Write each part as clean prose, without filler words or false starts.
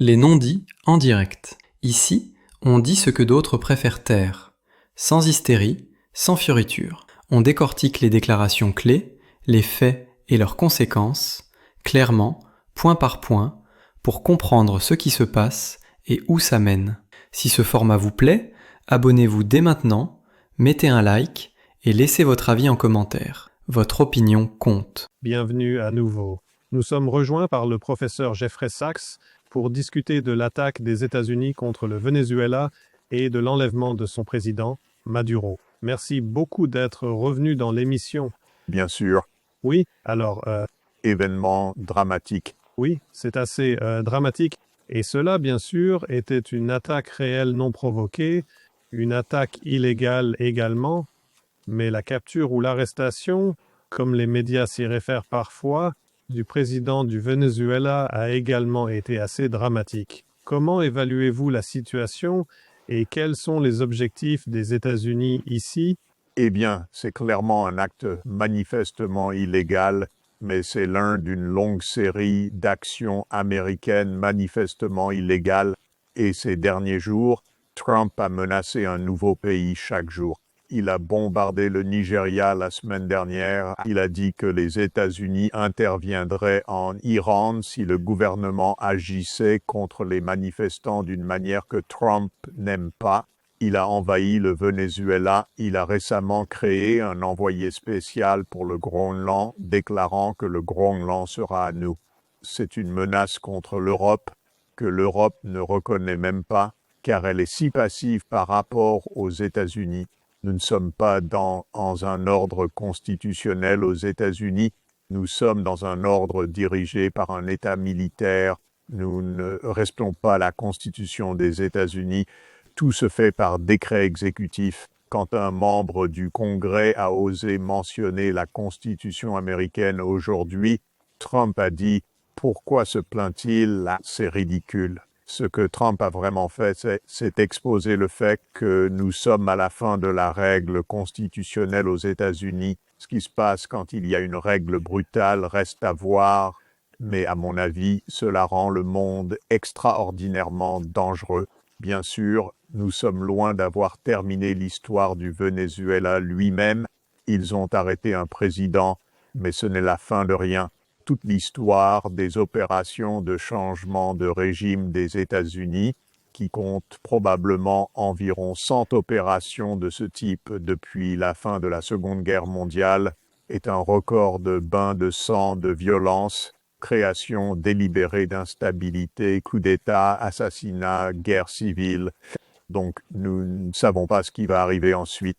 Les non-dits en direct. Ici, on dit ce que d'autres préfèrent taire. Sans hystérie, sans fioriture. On décortique les déclarations clés, les faits et leurs conséquences, clairement, point par point, pour comprendre ce qui se passe et où ça mène. Si ce format vous plaît, abonnez-vous dès maintenant, mettez un like et laissez votre avis en commentaire. Votre opinion compte. Bienvenue à nouveau. Nous sommes rejoints par le professeur Jeffrey Sachs pour discuter de l'attaque des États-Unis contre le Venezuela et de l'enlèvement de son président, Maduro. Merci beaucoup d'être revenu dans l'émission. Bien sûr, Oui, alors, événement dramatique. oui, c'est assez dramatique. Et cela, bien sûr, était une attaque réelle non provoquée, une attaque illégale également, mais la capture ou l'arrestation, comme les médias s'y réfèrent parfois, du président du Venezuela a également été assez dramatique. Comment évaluez-vous la situation et quels sont les objectifs des États-Unis ici? Eh bien, c'est clairement un acte manifestement illégal, mais c'est l'un d'une longue série d'actions américaines manifestement illégales. Et ces derniers jours, Trump a menacé un nouveau pays chaque jour. Il a bombardé le Nigeria la semaine dernière. Il a dit que les États-Unis interviendraient en Iran si le gouvernement agissait contre les manifestants d'une manière que Trump n'aime pas. Il a envahi le Venezuela. Il a récemment créé un envoyé spécial pour le Groenland, déclarant que le Groenland sera à nous. C'est une menace contre l'Europe que l'Europe ne reconnaît même pas, car elle est si passive par rapport aux États-Unis. Nous ne sommes pas dans un ordre constitutionnel aux États-Unis. Nous sommes dans un ordre dirigé par un État militaire. Nous ne respectons pas la Constitution des États-Unis. Tout se fait par décret exécutif. Quand un membre du Congrès a osé mentionner la Constitution américaine aujourd'hui, Trump a dit « Pourquoi se plaint-il là? C'est ridicule ». Ce que Trump a vraiment fait, c'est exposer le fait que nous sommes à la fin de la règle constitutionnelle aux États-Unis. Ce qui se passe quand il y a une règle brutale reste à voir, mais à mon avis, cela rend le monde extraordinairement dangereux. Bien sûr, nous sommes loin d'avoir terminé l'histoire du Venezuela lui-même. Ils ont arrêté un président, mais ce n'est la fin de rien. Toute l'histoire des opérations de changement de régime des États-Unis, qui compte probablement environ 100 opérations de ce type depuis la fin de la Seconde Guerre mondiale, est un record de bains de sang, de violence, création délibérée d'instabilité, coup d'État, assassinat, guerre civile. Donc nous ne savons pas ce qui va arriver ensuite,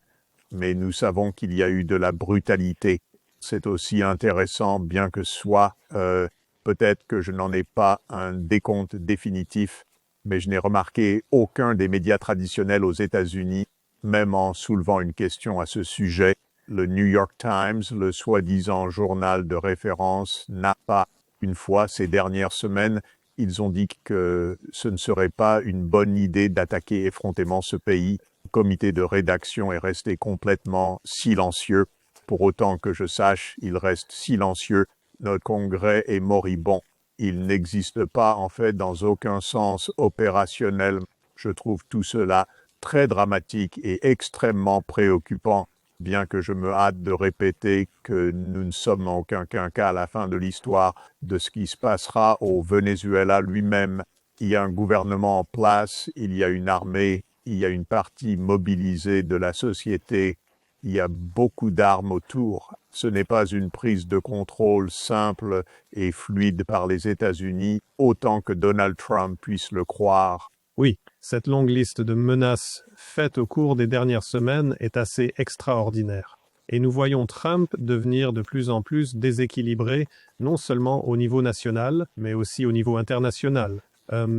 mais nous savons qu'il y a eu de la brutalité. C'est aussi intéressant, bien que ce soit, peut-être que je n'en ai pas un décompte définitif, mais je n'ai remarqué aucun des médias traditionnels aux États-Unis, même en soulevant une question à ce sujet. Le New York Times, le soi-disant journal de référence, n'a pas, une fois ces dernières semaines, ils ont dit que ce ne serait pas une bonne idée d'attaquer effrontément ce pays. Le comité de rédaction est resté complètement silencieux. Pour autant que je sache, il reste silencieux. Notre Congrès est moribond. Il n'existe pas, en fait, dans aucun sens opérationnel. Je trouve tout cela très dramatique et extrêmement préoccupant, bien que je me hâte de répéter que nous ne sommes en aucun cas à la fin de l'histoire de ce qui se passera au Venezuela lui-même. Il y a un gouvernement en place, il y a une armée, il y a une partie mobilisée de la société. Il y a beaucoup d'armes autour. Ce n'est pas une prise de contrôle simple et fluide par les États-Unis, autant que Donald Trump puisse le croire. Oui, cette longue liste de menaces faites au cours des dernières semaines est assez extraordinaire. Et nous voyons Trump devenir de plus en plus déséquilibré, non seulement au niveau national, mais aussi au niveau international.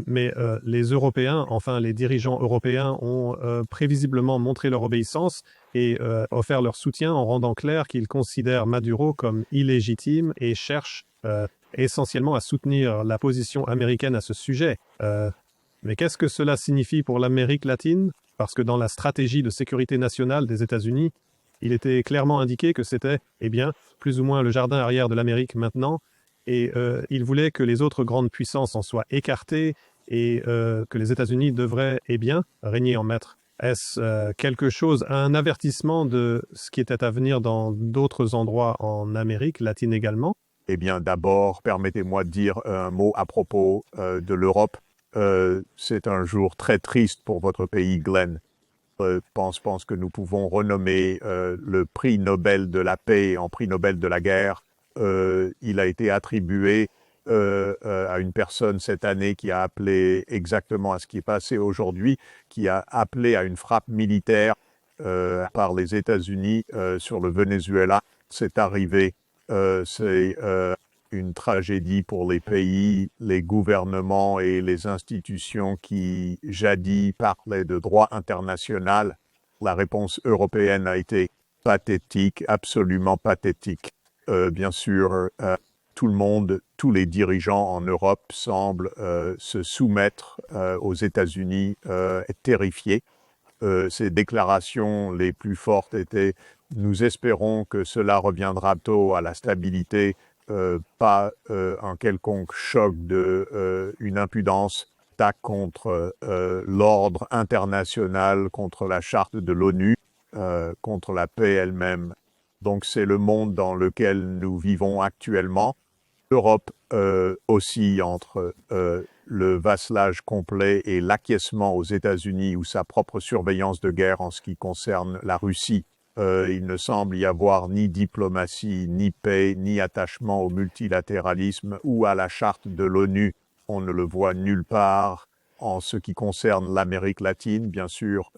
Mais les Européens, enfin les dirigeants européens, ont prévisiblement montré leur obéissance et offert leur soutien en rendant clair qu'ils considèrent Maduro comme illégitime et cherchent essentiellement à soutenir la position américaine à ce sujet. Mais qu'est-ce que cela signifie pour l'Amérique latine? Parce que dans la stratégie de sécurité nationale des États-Unis, il était clairement indiqué que c'était, eh bien, plus ou moins le jardin arrière de l'Amérique maintenant, et il voulait que les autres grandes puissances en soient écartées et que les États-Unis devraient, régner en maître. Est-ce quelque chose, un avertissement de ce qui était à venir dans d'autres endroits en Amérique latine également? Eh bien, d'abord, permettez-moi de dire un mot à propos de l'Europe. C'est un jour très triste pour votre pays, Glenn. Pense que nous pouvons renommer le prix Nobel de la paix en prix Nobel de la guerre. Il a été attribué à une personne cette année qui a appelé exactement à ce qui est passé aujourd'hui, qui a appelé à une frappe militaire par les États-Unis sur le Venezuela. C'est arrivé. C'est une tragédie pour les pays, les gouvernements et les institutions qui jadis parlaient de droit international. La réponse européenne a été pathétique, absolument pathétique. Bien sûr, tout le monde, tous les dirigeants en Europe semblent se soumettre aux États-Unis terrifiés. Ces déclarations les plus fortes étaient « Nous espérons que cela reviendra tôt à la stabilité », pas un quelconque choc une impudence, attaque contre l'ordre international, contre la charte de l'ONU, contre la paix elle-même. Donc c'est le monde dans lequel nous vivons actuellement. L'Europe oscille entre le vasselage complet et l'acquiescement aux États-Unis ou sa propre surveillance de guerre en ce qui concerne la Russie. Il ne semble y avoir ni diplomatie, ni paix, ni attachement au multilatéralisme ou à la charte de l'ONU. On ne le voit nulle part. En ce qui concerne l'Amérique latine, bien sûr,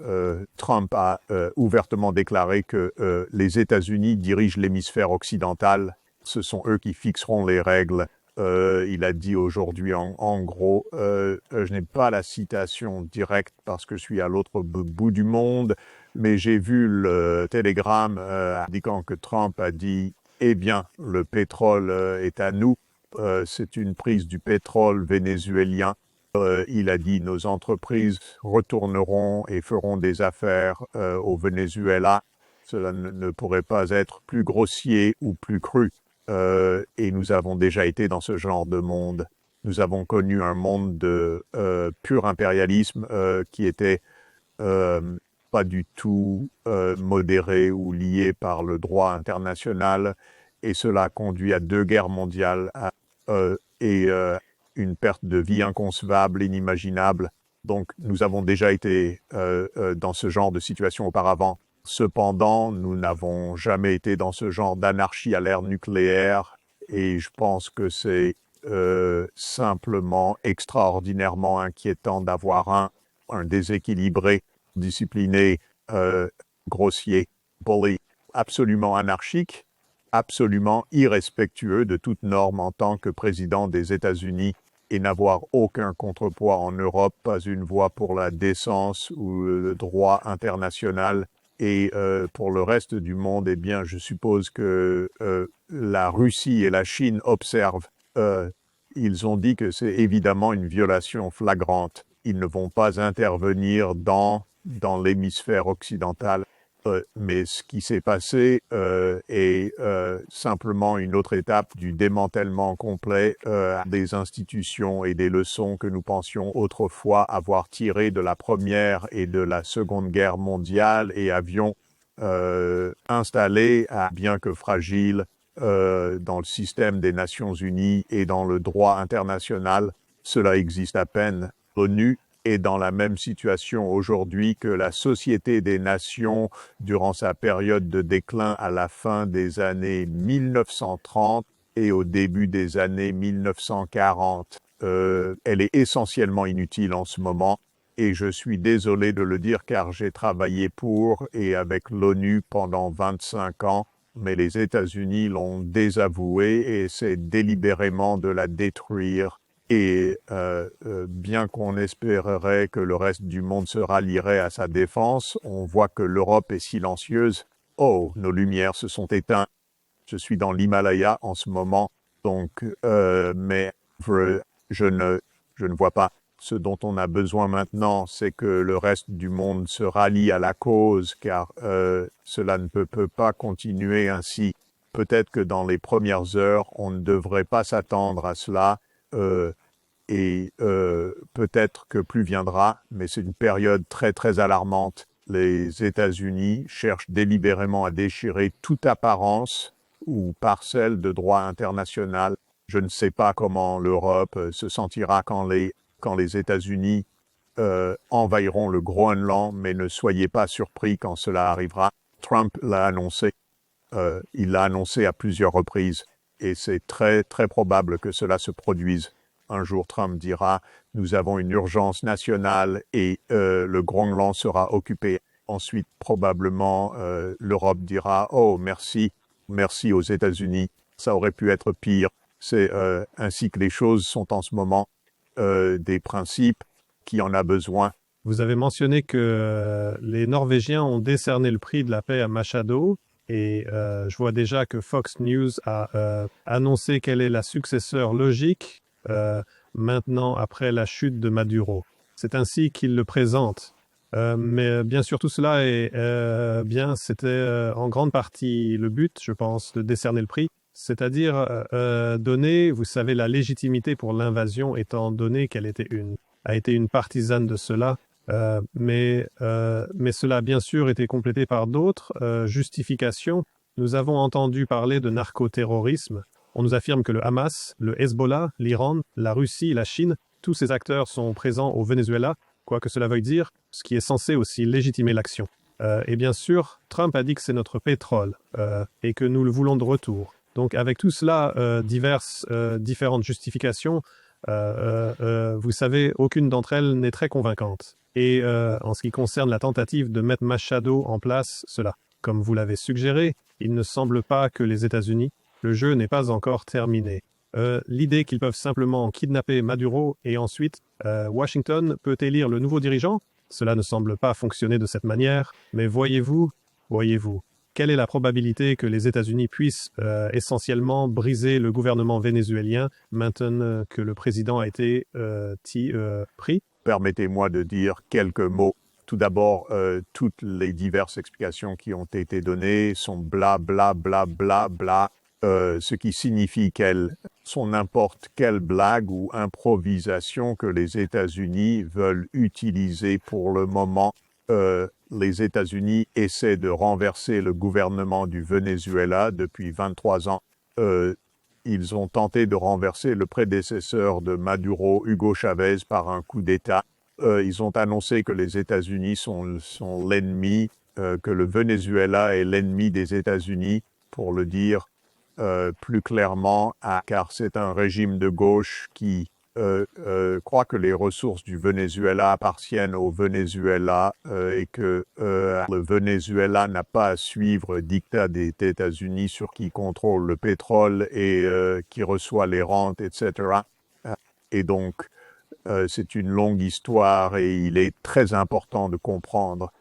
Trump a ouvertement déclaré que les États-Unis dirigent l'hémisphère occidental. Ce sont eux qui fixeront les règles. Il a dit aujourd'hui, en gros, je n'ai pas la citation directe parce que je suis à l'autre bout du monde, mais j'ai vu le télégramme indiquant que Trump a dit « Eh bien, le pétrole est à nous, c'est une prise du pétrole vénézuélien ». Il a dit « Nos entreprises retourneront et feront des affaires au Venezuela ». Cela ne pourrait pas être plus grossier ou plus cru. Et nous avons déjà été dans ce genre de monde. Nous avons connu un monde de pur impérialisme qui était pas du tout modéré ou lié par le droit international, et cela a conduit à 2 guerres mondiales et une perte de vie inconcevable, inimaginable. Donc nous avons déjà été dans ce genre de situation auparavant. Cependant, nous n'avons jamais été dans ce genre d'anarchie à l'ère nucléaire, et je pense que c'est simplement extraordinairement inquiétant d'avoir un déséquilibré, discipliné, grossier, bully, absolument anarchique, absolument irrespectueux de toute norme en tant que président des États-Unis, et n'avoir aucun contrepoids en Europe, pas une voix pour la décence ou le droit international. Et pour le reste du monde, eh bien, je suppose que la Russie et la Chine observent. Ils ont dit que c'est évidemment une violation flagrante. Ils ne vont pas intervenir dans l'hémisphère occidental. Mais ce qui s'est passé est simplement une autre étape du démantèlement complet des institutions et des leçons que nous pensions autrefois avoir tirées de la Première et de la Seconde Guerre mondiale et avions installé, bien que fragile, dans le système des Nations Unies et dans le droit international. Cela existe à peine. L'ONU est dans la même situation aujourd'hui que la Société des Nations durant sa période de déclin à la fin des années 1930 et au début des années 1940. Elle est essentiellement inutile en ce moment, et je suis désolé de le dire car j'ai travaillé pour et avec l'ONU pendant 25 ans, mais les États-Unis l'ont désavouée et essaient délibérément de la détruire. Et bien qu'on espérerait que le reste du monde se rallierait à sa défense, on voit que l'Europe est silencieuse. Oh, nos lumières se sont éteintes. Je suis dans l'Himalaya en ce moment, donc, mais je ne vois pas. Ce dont on a besoin maintenant, c'est que le reste du monde se rallie à la cause, car cela ne peut pas continuer ainsi. Peut-être que dans les premières heures, on ne devrait pas s'attendre à cela. et peut-être que plus viendra, mais c'est une période très très alarmante. Les États-Unis cherchent délibérément à déchirer toute apparence ou parcelle de droit international. Je ne sais pas comment l'Europe se sentira quand les États-Unis envahiront le Groenland, mais ne soyez pas surpris quand cela arrivera. Trump l'a annoncé. Il l'a annoncé à plusieurs reprises et c'est très très probable que cela se produise. Un jour, Trump dira « Nous avons une urgence nationale et le Groenland sera occupé ». Ensuite, probablement, l'Europe dira « Oh, merci, merci aux États-Unis, ça aurait pu être pire ». C'est ainsi que les choses sont en ce moment, des principes qui en a besoin. Vous avez mentionné que les Norvégiens ont décerné le prix de la paix à Machado et je vois déjà que Fox News a annoncé quelle est la successeur logique maintenant après la chute de Maduro. C'est ainsi qu'il le présente. Mais bien sûr, tout cela est c'était en grande partie le but, je pense, de décerner le prix. C'est-à-dire donner, vous savez, la légitimité pour l'invasion étant donné qu'elle a été une partisane de cela. Mais cela a bien sûr été complété par d'autres justifications. Nous avons entendu parler de narcoterrorisme. On nous affirme que le Hamas, le Hezbollah, l'Iran, la Russie, la Chine, tous ces acteurs sont présents au Venezuela, quoi que cela veuille dire, ce qui est censé aussi légitimer l'action. Et bien sûr, Trump a dit que c'est notre pétrole et que nous le voulons de retour. Donc avec tout cela, différentes justifications, vous savez, aucune d'entre elles n'est très convaincante. Et en ce qui concerne la tentative de mettre Machado en place, comme vous l'avez suggéré, il ne semble pas que les États-Unis, le jeu n'est pas encore terminé. L'idée qu'ils peuvent simplement kidnapper Maduro et ensuite Washington peut élire le nouveau dirigeant, cela ne semble pas fonctionner de cette manière, mais voyez-vous, quelle est la probabilité que les États-Unis puissent essentiellement briser le gouvernement vénézuélien maintenant que le président a été pris? Permettez-moi de dire quelques mots. Tout d'abord, toutes les diverses explications qui ont été données sont bla bla bla bla bla, ce qui signifie qu'elles sont n'importe quelle blague ou improvisation que les États-Unis veulent utiliser pour le moment. Les États-Unis essaient de renverser le gouvernement du Venezuela depuis 23 ans. Ils ont tenté de renverser le prédécesseur de Maduro, Hugo Chavez, par un coup d'État. Ils ont annoncé que les États-Unis sont l'ennemi, que le Venezuela est l'ennemi des États-Unis, pour le dire plus clairement, car c'est un régime de gauche qui croit que les ressources du Venezuela appartiennent au Venezuela et que le Venezuela n'a pas à suivre le dictat des États-Unis sur qui contrôle le pétrole et qui reçoit les rentes, etc. Et donc, c'est une longue histoire et il est très important de comprendre.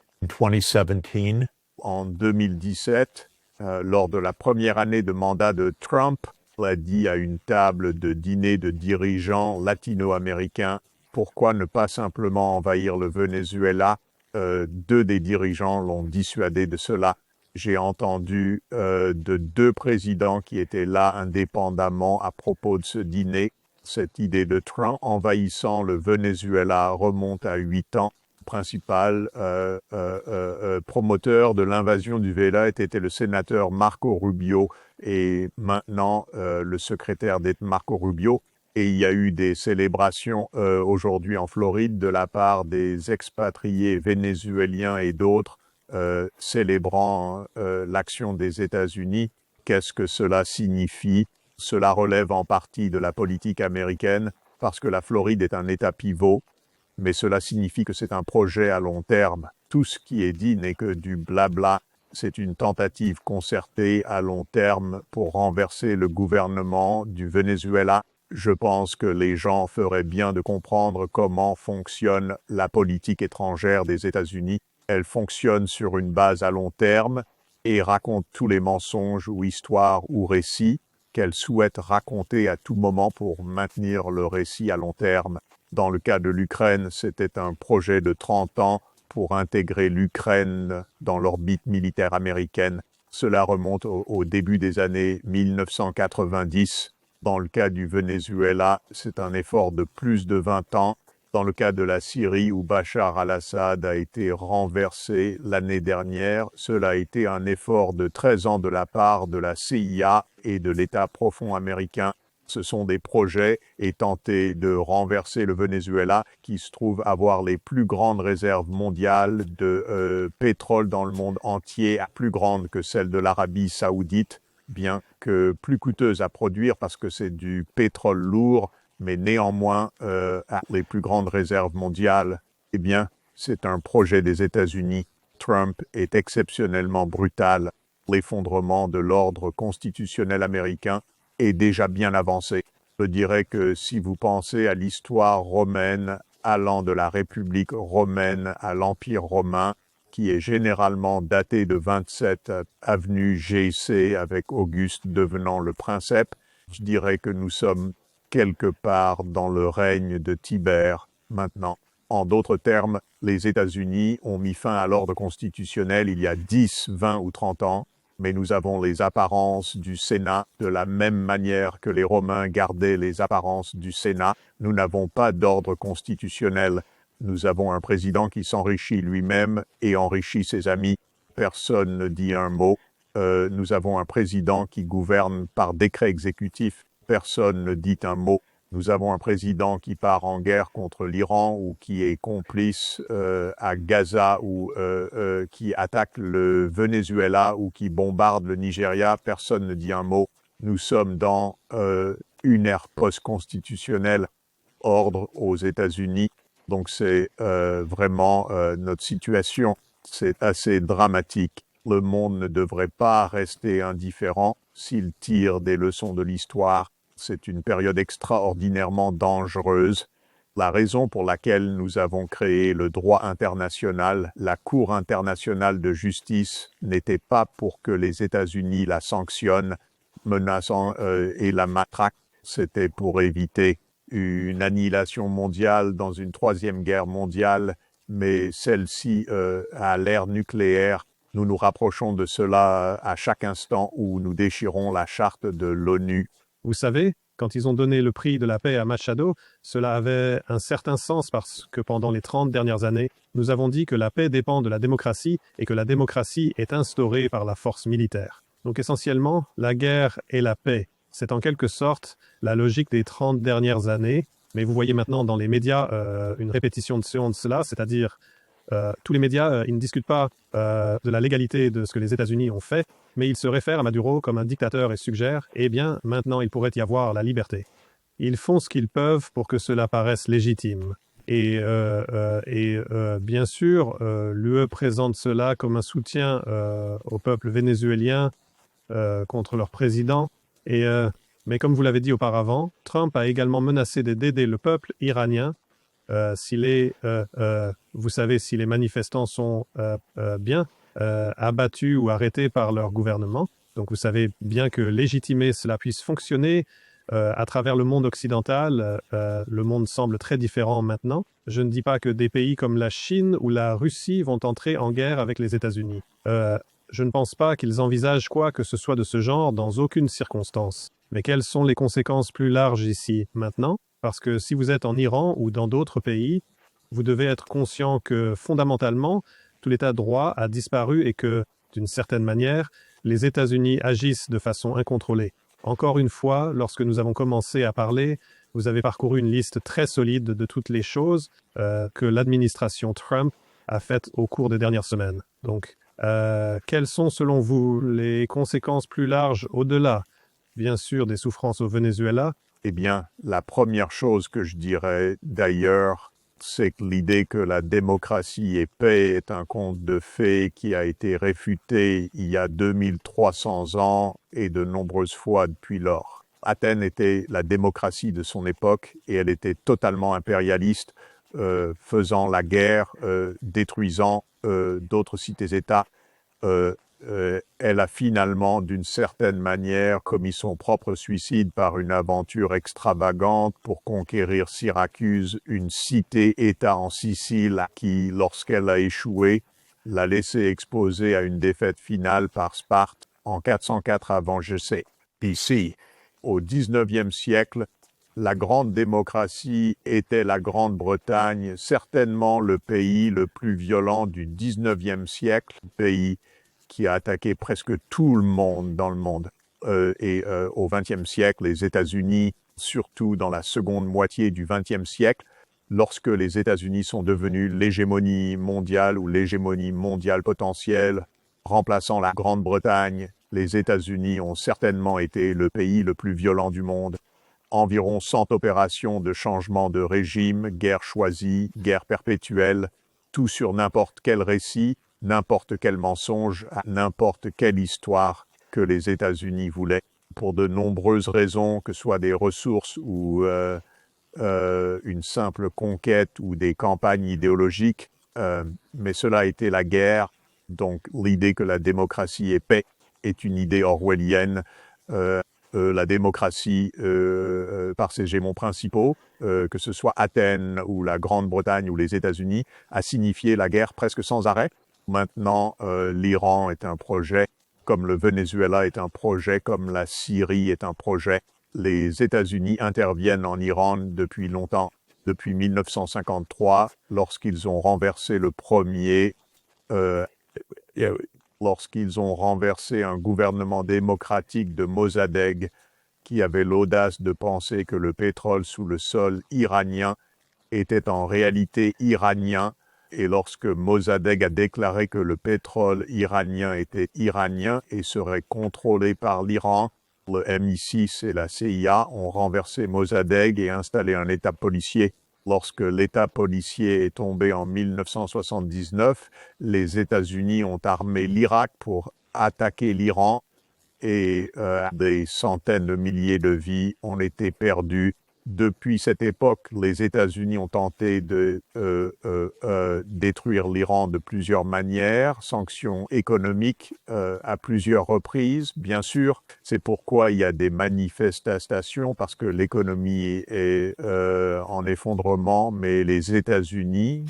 En 2017, lors de la première année de mandat de Trump, il a dit à une table de dîner de dirigeants latino-américains « Pourquoi ne pas simplement envahir le Venezuela ?» Deux des dirigeants l'ont dissuadé de cela. J'ai entendu de deux présidents qui étaient là indépendamment à propos de ce dîner. Cette idée de Trump envahissant le Venezuela remonte à 8 ans. Le principal promoteur de l'invasion du Venezuela était le sénateur Marco Rubio et maintenant le secrétaire d'État Marco Rubio. Et il y a eu des célébrations aujourd'hui en Floride de la part des expatriés vénézuéliens et d'autres célébrant l'action des États-Unis. Qu'est-ce que cela signifie? Cela relève en partie de la politique américaine parce que la Floride est un État pivot, mais cela signifie que c'est un projet à long terme. Tout ce qui est dit n'est que du blabla. C'est une tentative concertée à long terme pour renverser le gouvernement du Venezuela. Je pense que les gens feraient bien de comprendre comment fonctionne la politique étrangère des États-Unis. Elle fonctionne sur une base à long terme et raconte tous les mensonges ou histoires ou récits qu'elle souhaite raconter à tout moment pour maintenir le récit à long terme. Dans le cas de l'Ukraine, c'était un projet de 30 ans pour intégrer l'Ukraine dans l'orbite militaire américaine. Cela remonte au début des années 1990. Dans le cas du Venezuela, c'est un effort de plus de 20 ans. Dans le cas de la Syrie, où Bachar al-Assad a été renversé l'année dernière, cela a été un effort de 13 ans de la part de la CIA et de l'État profond américain. Ce sont des projets et tenter de renverser le Venezuela, qui se trouve avoir les plus grandes réserves mondiales de pétrole dans le monde entier, plus grandes que celles de l'Arabie saoudite, bien que plus coûteuses à produire parce que c'est du pétrole lourd, mais néanmoins les plus grandes réserves mondiales. Eh bien, c'est un projet des États-Unis. Trump est exceptionnellement brutal. L'effondrement de l'ordre constitutionnel américain est déjà bien avancé. Je dirais que si vous pensez à l'histoire romaine, allant de la République romaine à l'Empire romain, qui est généralement daté de 27 avenue GC, avec Auguste devenant le princeps, je dirais que nous sommes quelque part dans le règne de Tibère maintenant. En d'autres termes, les États-Unis ont mis fin à l'ordre constitutionnel il y a 10, 20 ou 30 ans, mais nous avons les apparences du Sénat de la même manière que les Romains gardaient les apparences du Sénat. Nous n'avons pas d'ordre constitutionnel. Nous avons un président qui s'enrichit lui-même et enrichit ses amis. Personne ne dit un mot. Nous avons un président qui gouverne par décret exécutif. Personne ne dit un mot. Nous avons un président qui part en guerre contre l'Iran ou qui est complice à Gaza ou qui attaque le Venezuela ou qui bombarde le Nigeria. Personne ne dit un mot. Nous sommes dans une ère post-constitutionnelle, ordre aux États-Unis. Donc c'est vraiment notre situation. C'est assez dramatique. Le monde ne devrait pas rester indifférent s'il tire des leçons de l'histoire. C'est une période extraordinairement dangereuse. La raison pour laquelle nous avons créé le droit international, la Cour internationale de justice, n'était pas pour que les États-Unis la sanctionnent, menaçant et la matraquent. C'était pour éviter une annihilation mondiale dans une troisième guerre mondiale, mais celle-ci à l'ère nucléaire. Nous nous rapprochons de cela à chaque instant où nous déchirons la charte de l'ONU. Vous savez, quand ils ont donné le prix de la paix à Machado, cela avait un certain sens parce que pendant les 30 dernières années, nous avons dit que la paix dépend de la démocratie et que la démocratie est instaurée par la force militaire. Donc essentiellement, la guerre et la paix, c'est en quelque sorte la logique des 30 dernières années, mais vous voyez maintenant dans les médias une répétition de cela, c'est-à-dire tous les médias, ils ne discutent pas de la légalité de ce que les États-Unis ont fait, mais ils se réfèrent à Maduro comme un dictateur et suggèrent, eh bien, maintenant il pourrait y avoir la liberté. Ils font ce qu'ils peuvent pour que cela paraisse légitime. Et bien sûr, l'UE présente cela comme un soutien au peuple vénézuélien contre leur président. Mais comme vous l'avez dit auparavant, Trump a également menacé d'aider le peuple iranien vous savez, si les manifestants sont bien abattus ou arrêtés par leur gouvernement. Donc vous savez bien que légitimer cela puisse fonctionner à travers le monde occidental, le monde semble très différent maintenant. Je ne dis pas que des pays comme la Chine ou la Russie vont entrer en guerre avec les États-Unis. Je ne pense pas qu'ils envisagent quoi que ce soit de ce genre dans aucune circonstance. Mais quelles sont les conséquences plus larges ici, maintenant ? Parce que si vous êtes en Iran ou dans d'autres pays, vous devez être conscient que fondamentalement, tout l'état de droit a disparu et que, d'une certaine manière, les États-Unis agissent de façon incontrôlée. Encore une fois, lorsque nous avons commencé à parler, vous avez parcouru une liste très solide de toutes les choses que l'administration Trump a faites au cours des dernières semaines. Donc, quelles sont selon vous les conséquences plus larges au-delà, bien sûr, des souffrances au Venezuela? Eh bien, la première chose que je dirais d'ailleurs, c'est que l'idée que la démocratie et paix est un conte de fées qui a été réfuté il y a 2300 ans et de nombreuses fois depuis lors. Athènes était la démocratie de son époque et elle était totalement impérialiste, faisant la guerre, détruisant d'autres cités-États. Elle a finalement, d'une certaine manière, commis son propre suicide par une aventure extravagante pour conquérir Syracuse, une cité-État en Sicile qui, lorsqu'elle a échoué, l'a laissé exposer à une défaite finale par Sparte en 404 avant GC. Ici, Au XIXe siècle, la grande démocratie était la Grande-Bretagne, certainement le pays le plus violent du XIXe siècle, pays qui a attaqué presque tout le monde dans le monde. Au XXe siècle, les États-Unis, surtout dans la seconde moitié du XXe siècle, lorsque les États-Unis sont devenus l'hégémonie mondiale ou l'hégémonie mondiale potentielle, remplaçant la Grande-Bretagne, les États-Unis ont certainement été le pays le plus violent du monde. Environ 100 opérations de changement de régime, guerre choisie, guerre perpétuelle, tout sur n'importe quel récit, n'importe quel mensonge, n'importe quelle histoire que les États-Unis voulaient, pour de nombreuses raisons, que ce soit des ressources ou une simple conquête ou des campagnes idéologiques, mais cela a été la guerre. Donc l'idée que la démocratie est paix est une idée orwellienne. La démocratie, par ses gémons principaux, que ce soit Athènes ou la Grande-Bretagne ou les États-Unis, a signifié la guerre presque sans arrêt. Maintenant, l'Iran est un projet, comme le Venezuela est un projet, comme la Syrie est un projet. Les États-Unis interviennent en Iran depuis longtemps, depuis 1953, lorsqu'ils ont renversé lorsqu'ils ont renversé un gouvernement démocratique de Mossadegh qui avait l'audace de penser que le pétrole sous le sol iranien était en réalité iranien. Et lorsque Mossadegh a déclaré que le pétrole iranien était iranien et serait contrôlé par l'Iran, le MI6 et la CIA ont renversé Mossadegh et installé un État policier. Lorsque l'État policier est tombé en 1979, les États-Unis ont armé l'Irak pour attaquer l'Iran et des centaines de milliers de vies ont été perdues. Depuis cette époque, les États-Unis ont tenté de détruire l'Iran de plusieurs manières, sanctions économiques à plusieurs reprises, bien sûr. C'est pourquoi il y a des manifestations, parce que l'économie est en effondrement, mais les États-Unis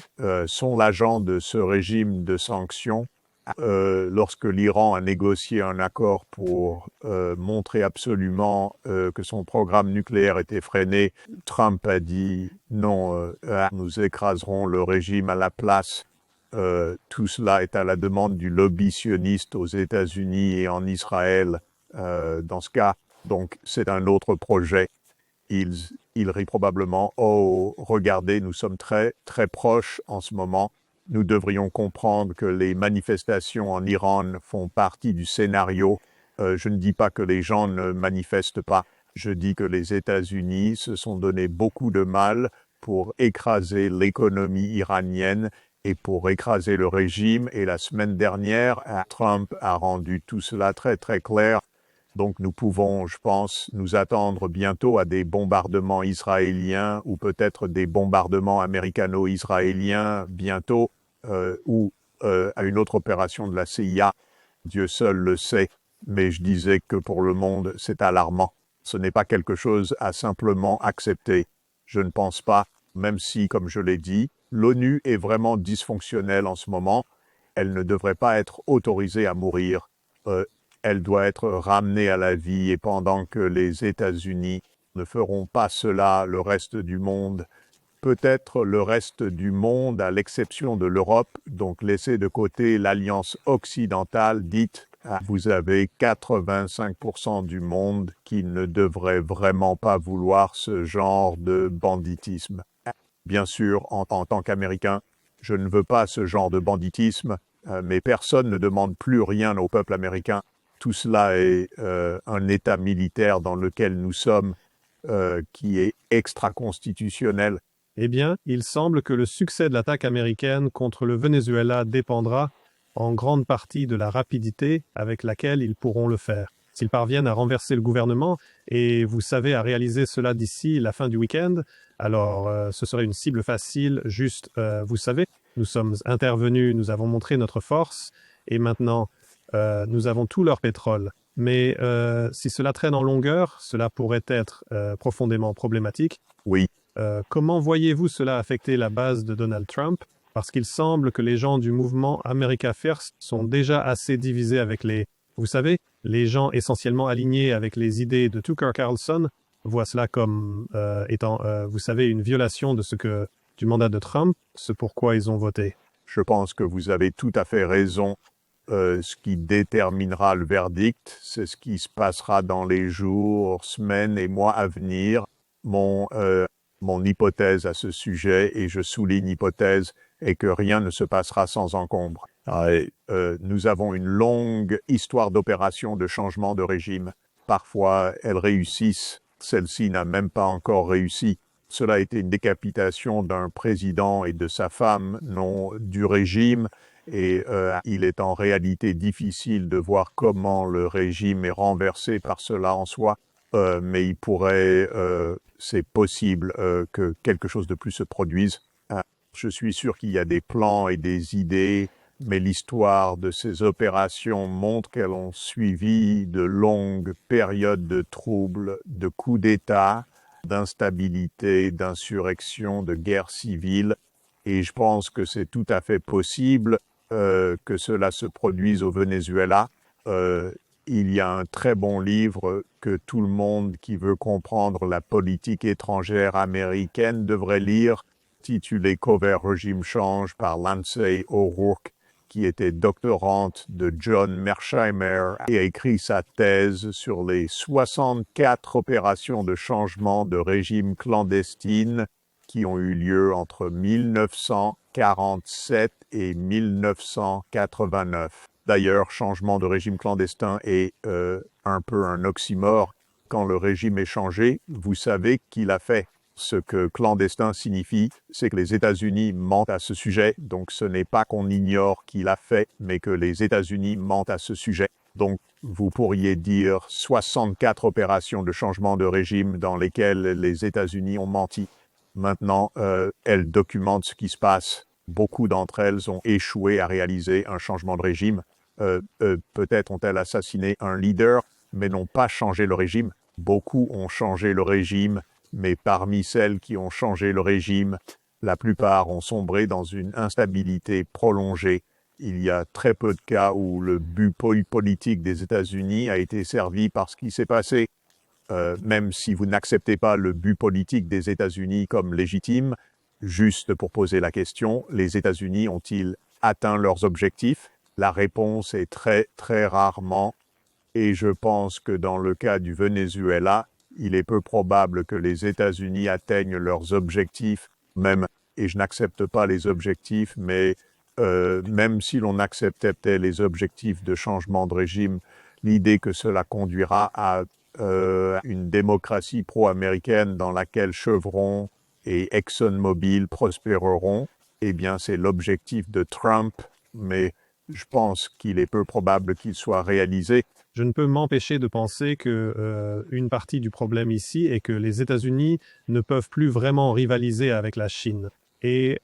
sont l'agent de ce régime de sanctions. Lorsque l'Iran a négocié un accord pour montrer absolument que son programme nucléaire était freiné, Trump a dit non, nous écraserons le régime à la place. Tout cela est à la demande du lobby sioniste aux États-Unis et en Israël dans ce cas. Donc c'est un autre projet. Il rit probablement, oh, regardez, nous sommes très, très proches en ce moment. Nous devrions comprendre que les manifestations en Iran font partie du scénario. Je ne dis pas que les gens ne manifestent pas. Je dis que les États-Unis se sont donné beaucoup de mal pour écraser l'économie iranienne et pour écraser le régime. Et la semaine dernière, Trump a rendu tout cela très, très clair. Donc nous pouvons, je pense, nous attendre bientôt à des bombardements israéliens ou peut-être des bombardements américano-israéliens bientôt ou à une autre opération de la CIA. Dieu seul le sait, mais je disais que pour le monde, c'est alarmant. Ce n'est pas quelque chose à simplement accepter. Je ne pense pas, même si, comme je l'ai dit, l'ONU est vraiment dysfonctionnelle en ce moment. Elle ne devrait pas être autorisée à mourir. Elle doit être ramenée à la vie et pendant que les États-Unis ne feront pas cela, le reste du monde, peut-être le reste du monde à l'exception de l'Europe, donc laissez de côté l'alliance occidentale, dite, vous avez 85% du monde qui ne devrait vraiment pas vouloir ce genre de banditisme. Bien sûr, en tant qu'Américain, je ne veux pas ce genre de banditisme, mais personne ne demande plus rien au peuple américain. Tout cela est un État militaire dans lequel nous sommes, qui est extra-constitutionnel. Eh bien, il semble que le succès de l'attaque américaine contre le Venezuela dépendra en grande partie de la rapidité avec laquelle ils pourront le faire. S'ils parviennent à renverser le gouvernement, et vous savez, à réaliser cela d'ici la fin du week-end, alors ce serait une cible facile, juste, vous savez, nous sommes intervenus, nous avons montré notre force, et maintenant, nous avons tout leur pétrole. Mais si cela traîne en longueur, cela pourrait être profondément problématique. Oui. Comment voyez-vous cela affecter la base de Donald Trump? Parce qu'il semble que les gens du mouvement America First sont déjà assez divisés avec les Vous savez, les gens essentiellement alignés avec les idées de Tucker Carlson voient cela comme étant, vous savez, une violation du mandat de Trump, ce pourquoi ils ont voté. Je pense que vous avez tout à fait raison. Ce qui déterminera le verdict, c'est ce qui se passera dans les jours, semaines et mois à venir. Mon hypothèse à ce sujet, et je souligne hypothèse, est que rien ne se passera sans encombre. Nous avons une longue histoire d'opérations de changement de régime. Parfois, elles réussissent. Celle-ci n'a même pas encore réussi. Cela a été une décapitation d'un président et de sa femme, non du régime. Et il est en réalité difficile de voir comment le régime est renversé par cela en soi. Mais c'est possible que quelque chose de plus se produise. Je suis sûr qu'il y a des plans et des idées, mais l'histoire de ces opérations montre qu'elles ont suivi de longues périodes de troubles, de coups d'État, d'instabilité, d'insurrection, de guerre civile. Et je pense que c'est tout à fait possible que cela se produise au Venezuela. Il y a un très bon livre que tout le monde qui veut comprendre la politique étrangère américaine devrait lire, titulé Covert Regime Change par Lindsay O'Rourke, qui était doctorante de John Mearsheimer et a écrit sa thèse sur les 64 opérations de changement de régime clandestine qui ont eu lieu entre 1947 et 1989. D'ailleurs, changement de régime clandestin est un peu un oxymore. Quand le régime est changé, vous savez qui l'a fait. Ce que clandestin signifie, c'est que les États-Unis mentent à ce sujet. Donc ce n'est pas qu'on ignore qui l'a fait, mais que les États-Unis mentent à ce sujet. Donc vous pourriez dire 64 opérations de changement de régime dans lesquelles les États-Unis ont menti. Maintenant, elles documentent ce qui se passe. Beaucoup d'entre elles ont échoué à réaliser un changement de régime. Peut-être ont-elles assassiné un leader, mais n'ont pas changé le régime. Beaucoup ont changé le régime, mais parmi celles qui ont changé le régime, la plupart ont sombré dans une instabilité prolongée. Il y a très peu de cas où le but politique des États-Unis a été servi par ce qui s'est passé. Même si vous n'acceptez pas le but politique des États-Unis comme légitime, juste pour poser la question, les États-Unis ont-ils atteint leurs objectifs? La réponse est très, très rarement. Et je pense que dans le cas du Venezuela, il est peu probable que les États-Unis atteignent leurs objectifs, même, et je n'accepte pas les objectifs, mais même si l'on acceptait les objectifs de changement de régime, l'idée que cela conduira à une démocratie pro-américaine dans laquelle Chevron et ExxonMobil prospéreront, eh bien c'est l'objectif de Trump, mais je pense qu'il est peu probable qu'il soit réalisé. Je ne peux m'empêcher de penser que une partie du problème ici est que les États-Unis ne peuvent plus vraiment rivaliser avec la Chine. Et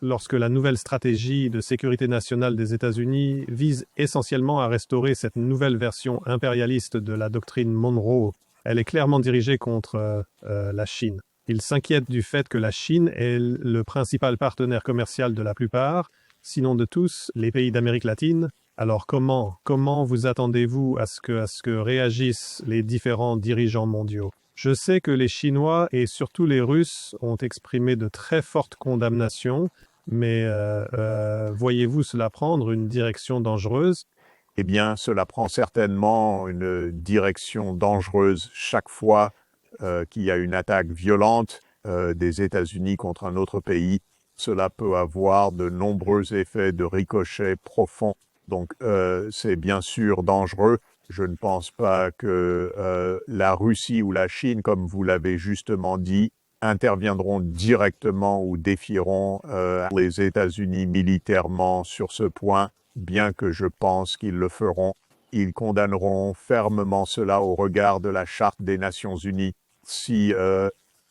lorsque la nouvelle stratégie de sécurité nationale des États-Unis vise essentiellement à restaurer cette nouvelle version impérialiste de la doctrine Monroe, elle est clairement dirigée contre la Chine. Ils s'inquiètent du fait que la Chine est le principal partenaire commercial de la plupart, sinon de tous, les pays d'Amérique latine. Alors comment vous attendez-vous à ce que réagissent les différents dirigeants mondiaux? Je sais que les Chinois et surtout les Russes ont exprimé de très fortes condamnations, mais voyez-vous cela prendre une direction dangereuse? Eh bien, cela prend certainement une direction dangereuse chaque fois qu'il y a une attaque violente des États-Unis contre un autre pays. Cela peut avoir de nombreux effets de ricochet profonds. Donc, c'est bien sûr dangereux. Je ne pense pas que la Russie ou la Chine, comme vous l'avez justement dit, interviendront directement ou défieront les États-Unis militairement sur ce point, bien que je pense qu'ils le feront. Ils condamneront fermement cela au regard de la Charte des Nations Unies. Si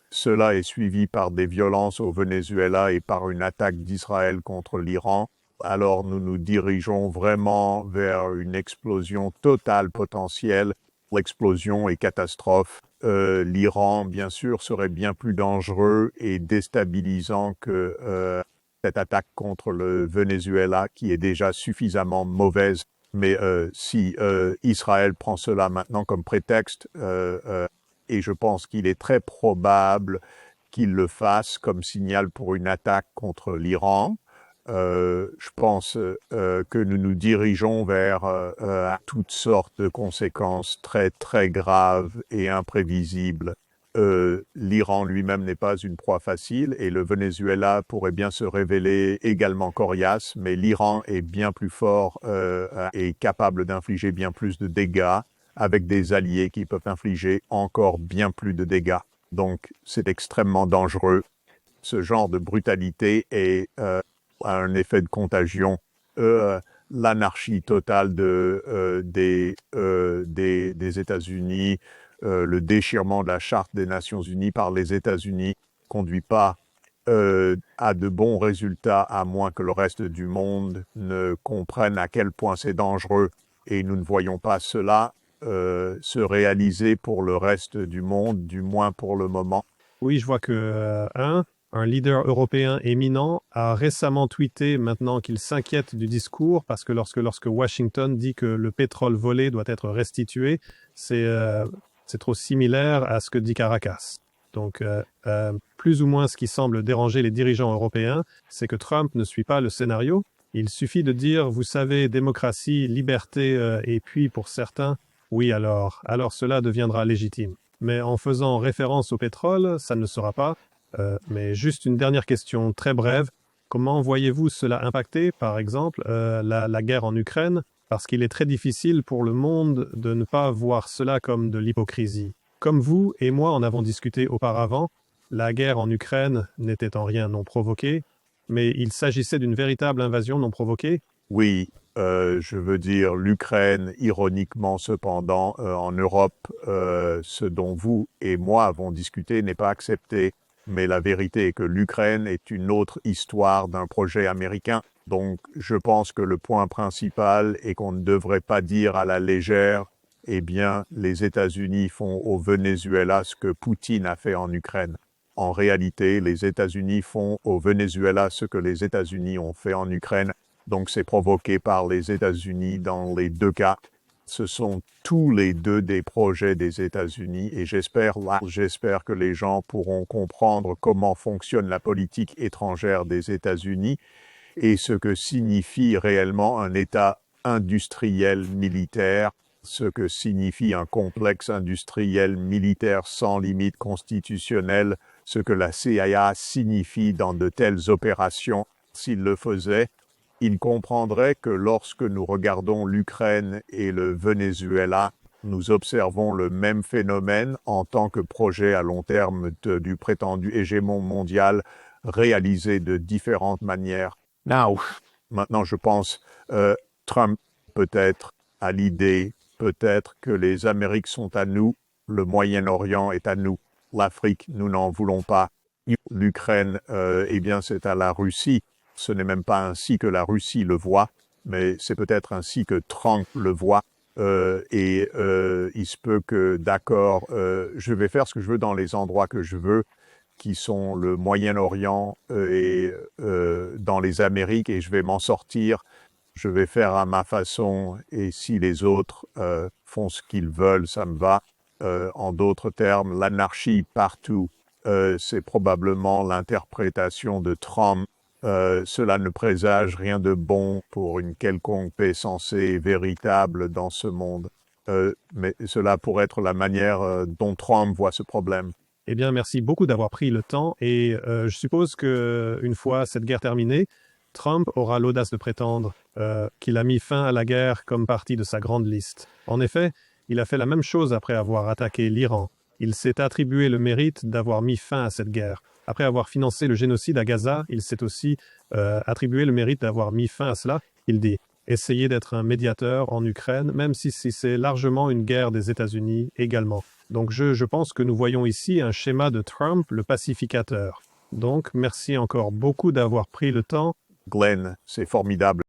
cela est suivi par des violences au Venezuela et par une attaque d'Israël contre l'Iran, alors nous nous dirigeons vraiment vers une explosion totale potentielle. L'explosion est catastrophe. L'Iran, bien sûr, serait bien plus dangereux et déstabilisant que cette attaque contre le Venezuela, qui est déjà suffisamment mauvaise. Mais si Israël prend cela maintenant comme prétexte, et je pense qu'il est très probable qu'il le fasse comme signal pour une attaque contre l'Iran, je pense que nous nous dirigeons vers toutes sortes de conséquences très très graves et imprévisibles. L'Iran lui-même n'est pas une proie facile et le Venezuela pourrait bien se révéler également coriace, mais l'Iran est bien plus fort et capable d'infliger bien plus de dégâts avec des alliés qui peuvent infliger encore bien plus de dégâts. Donc c'est extrêmement dangereux. Ce genre de brutalité a un effet de contagion. L'anarchie totale des États-Unis, le déchirement de la Charte des Nations Unies par les États-Unis conduit pas à de bons résultats, à moins que le reste du monde ne comprenne à quel point c'est dangereux. Et nous ne voyons pas cela se réaliser pour le reste du monde, du moins pour le moment. Oui, je vois que un leader européen éminent a récemment tweeté maintenant qu'il s'inquiète du discours parce que lorsque Washington dit que le pétrole volé doit être restitué, c'est trop similaire à ce que dit Caracas. Donc, plus ou moins ce qui semble déranger les dirigeants européens, c'est que Trump ne suit pas le scénario. Il suffit de dire, vous savez, démocratie, liberté, et puis pour certains, oui alors cela deviendra légitime. Mais en faisant référence au pétrole, ça ne le sera pas. Mais juste une dernière question très brève. Comment voyez-vous cela impacter, par exemple, la guerre en Ukraine? Parce qu'il est très difficile pour le monde de ne pas voir cela comme de l'hypocrisie. Comme vous et moi en avons discuté auparavant, la guerre en Ukraine n'était en rien non provoquée, mais il s'agissait d'une véritable invasion non provoquée. Oui, je veux dire l'Ukraine, ironiquement cependant, en Europe, ce dont vous et moi avons discuté n'est pas accepté. Mais la vérité est que l'Ukraine est une autre histoire d'un projet américain. Donc je pense que le point principal est qu'on ne devrait pas dire à la légère, eh bien, les États-Unis font au Venezuela ce que Poutine a fait en Ukraine. En réalité, les États-Unis font au Venezuela ce que les États-Unis ont fait en Ukraine. Donc c'est provoqué par les États-Unis dans les deux cas. Ce sont tous les deux des projets des États-Unis et j'espère que les gens pourront comprendre comment fonctionne la politique étrangère des États-Unis et ce que signifie réellement un État industriel militaire, ce que signifie un complexe industriel militaire sans limite constitutionnelle, ce que la CIA signifie dans de telles opérations. S'il le faisait, il comprendrait que lorsque nous regardons l'Ukraine et le Venezuela, nous observons le même phénomène en tant que projet à long terme du prétendu hégémon mondial réalisé de différentes manières. Maintenant, je pense, Trump peut-être a l'idée, peut-être que les Amériques sont à nous, le Moyen-Orient est à nous, l'Afrique, nous n'en voulons pas. L'Ukraine, eh bien, c'est à la Russie. Ce n'est même pas ainsi que la Russie le voit, mais c'est peut-être ainsi que Trump le voit. Il se peut que, d'accord, je vais faire ce que je veux dans les endroits que je veux, qui sont le Moyen-Orient et dans les Amériques, et je vais m'en sortir. Je vais faire à ma façon, et si les autres font ce qu'ils veulent, ça me va. En d'autres termes, l'anarchie partout, c'est probablement l'interprétation de Trump. Cela ne présage rien de bon pour une quelconque paix sensée et véritable dans ce monde. Mais cela pourrait être la manière dont Trump voit ce problème. Eh bien, merci beaucoup d'avoir pris le temps et je suppose qu'une fois cette guerre terminée, Trump aura l'audace de prétendre qu'il a mis fin à la guerre comme partie de sa grande liste. En effet, il a fait la même chose après avoir attaqué l'Iran. Il s'est attribué le mérite d'avoir mis fin à cette guerre. Après avoir financé le génocide à Gaza, il s'est aussi attribué le mérite d'avoir mis fin à cela. Il dit « Essayez d'être un médiateur en Ukraine, même si c'est largement une guerre des États-Unis également. » Donc je pense que nous voyons ici un schéma de Trump, le pacificateur. Donc merci encore beaucoup d'avoir pris le temps. Glenn, c'est formidable